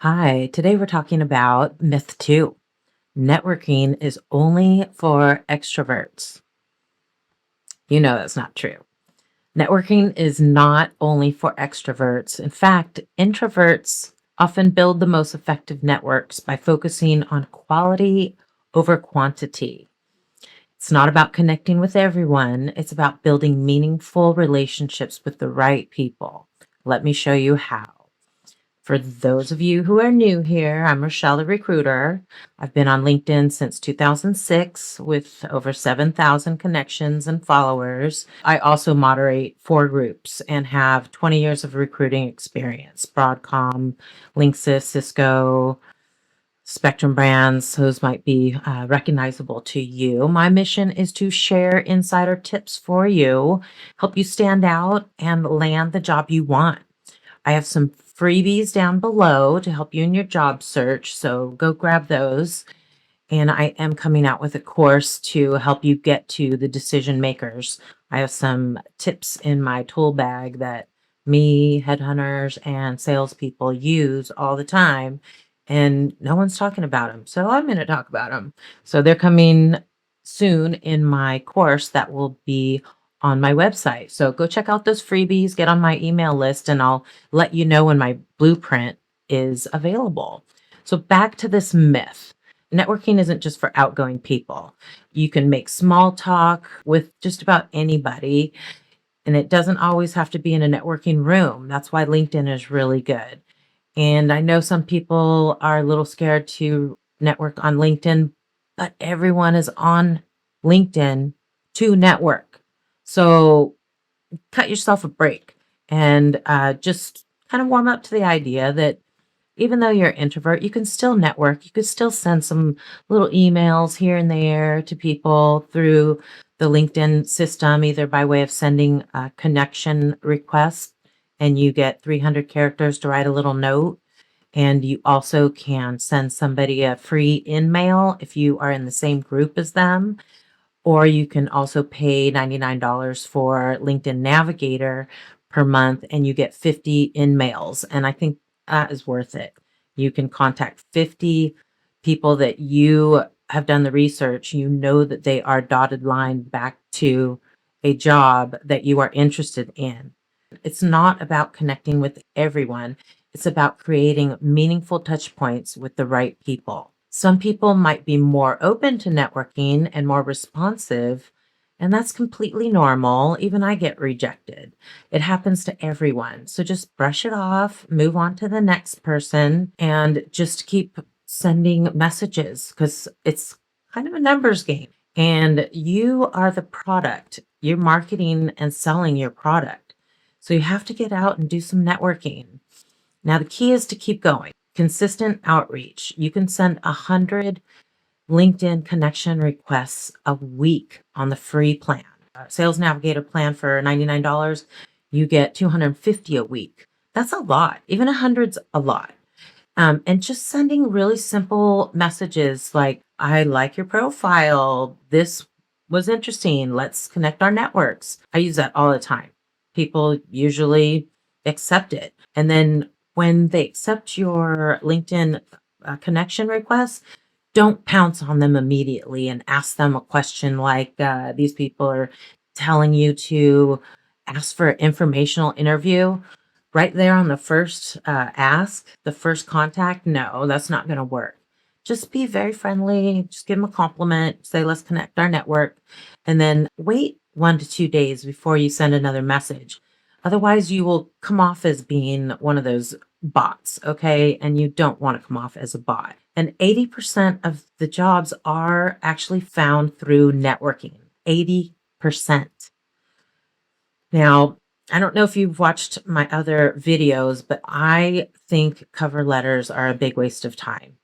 Hi, today we're talking about myth two. Networking is only for extroverts. You know that's not true. Networking is not only for extroverts. In fact, introverts often build the most effective networks by focusing on quality over quantity. It's not about connecting with everyone, it's about building meaningful relationships with the right people. Let me show you how. For those of you who are new here, I'm Rachelle, the recruiter. I've been on LinkedIn since 2006 with over 7,000 connections and followers. I also moderate 4 groups and have 20 years of recruiting experience. Broadcom, Linksys, Cisco, Spectrum brands, those might be recognizable to you. My mission is to share insider tips for you, help you stand out, and land the job you want. I have some freebies down below to help you in your job search, so go grab those. And I am coming out with a course to help you get to the decision makers. I have some tips in my tool bag that me, headhunters, and salespeople use all the time, and no one's talking about them. So I'm going to talk about them. So they're coming soon in my course that will be on my website. So go check out those freebies, get on my email list, and I'll let you know when my blueprint is available. So back to this myth. Networking isn't just for outgoing people. You can make small talk with just about anybody, and it doesn't always have to be in a networking room. That's why LinkedIn is really good. And I know some people are a little scared to network on LinkedIn, but everyone is on LinkedIn to network. So cut yourself a break and just kind of warm up to the idea that even though you're an introvert, you can still network. You could still send some little emails here and there to people through the LinkedIn system, either by way of sending a connection request and you get 300 characters to write a little note. And you also can send somebody a free in-mail if you are in the same group as them. Or you can also pay $99 for LinkedIn Navigator per month and you get 50 in-mails. And I think that is worth it. You can contact 50 people that you have done the research. You know that they are dotted line back to a job that you are interested in. It's not about connecting with everyone. It's about creating meaningful touch points with the right people. Some people might be more open to networking and more responsive, and that's completely normal. Even I get rejected. It happens to everyone. So just brush it off, move on to the next person, and just keep sending messages because it's kind of a numbers game. And you are the product. You're marketing and selling your product. So you have to get out and do some networking. Now, the key is to keep going. Consistent outreach. You can send 100 LinkedIn connection requests a week on the free plan. Sales Navigator plan for $99, you get 250 a week. That's a lot. Even 100's a lot. And just sending really simple messages like, I like your profile. This was interesting. Let's connect our networks. I use that all the time. People usually accept it. And then when they accept your LinkedIn connection request, don't pounce on them immediately and ask them a question like these people are telling you to ask for an informational interview right there on the first ask, the first contact. No, that's not going to work. Just be very friendly. Just give them a compliment. Say, let's connect our network. And then wait 1 to 2 days before you send another message. Otherwise, you will come off as being one of those bots, okay? And you don't want to come off as a bot. And 80% of the jobs are actually found through networking. 80%. Now, I don't know if you've watched my other videos, but I think cover letters are a big waste of time.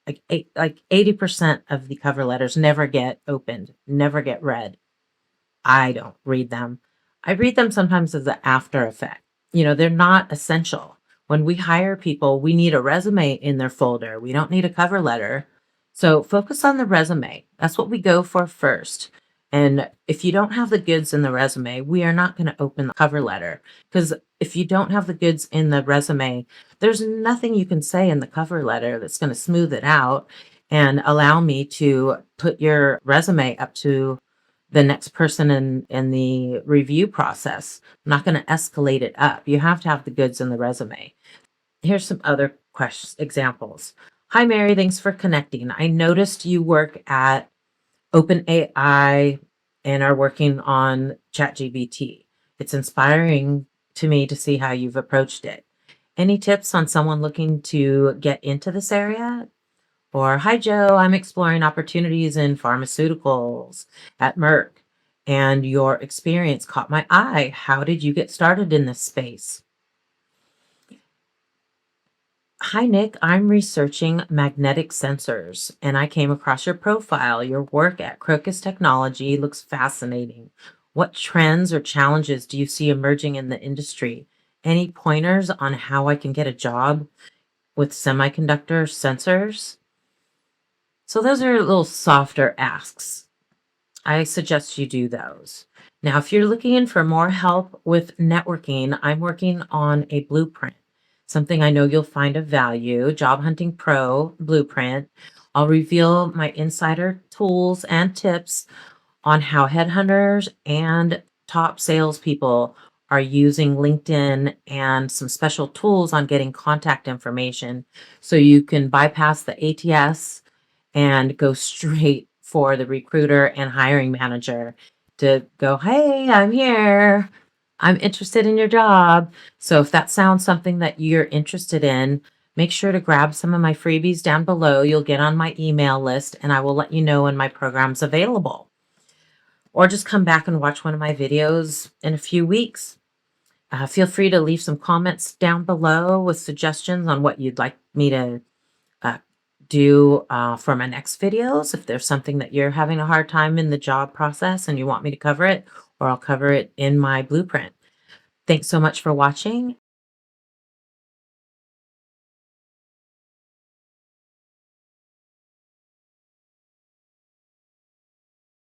Like 80% of the cover letters never get opened, never get read. I don't read them. I read them sometimes as an after effect. They're not essential. When we hire people, we need a resume in their folder. We don't need a cover letter. So focus on the resume. That's what we go for first. And if you don't have the goods in the resume, we are not going to open the cover letter because if you don't have the goods in the resume, There's nothing you can say in the cover letter that's going to smooth it out and allow me to put your resume up to the next person in the review process. I'm not going to escalate it up. You have to have the goods in the resume. Here's some other questions, examples. Hi, Mary. Thanks for connecting. I noticed you work at OpenAI and are working on ChatGPT. It's inspiring to me to see how you've approached it. Any tips on someone looking to get into this area? Or, hi, Joe, I'm exploring opportunities in pharmaceuticals at Merck, and your experience caught my eye. How did you get started in this space? Hi, Nick. I'm researching magnetic sensors and I came across your profile. Your work at Crocus Technology looks fascinating. What trends or challenges do you see emerging in the industry? Any pointers on how I can get a job with semiconductor sensors? So, those are little softer asks. I suggest you do those. Now, if you're looking for more help with networking, I'm working on a blueprint, something I know you'll find of value, Job Hunting Pro blueprint. I'll reveal my insider tools and tips on how headhunters and top salespeople are using LinkedIn and some special tools on getting contact information so you can bypass the ATS and go straight for the recruiter and hiring manager to go, hey, I'm here. I'm interested in your job. So if that sounds something that you're interested in, make sure to grab some of my freebies down below. You'll get on my email list and I will let you know when my program's available. Or just come back and watch one of my videos in a few weeks. Feel free to leave some comments down below with suggestions on what you'd like me to uh, do for my next videos. If there's something that you're having a hard time in the job process and you want me to cover it, or I'll cover it in my blueprint. Thanks so much for watching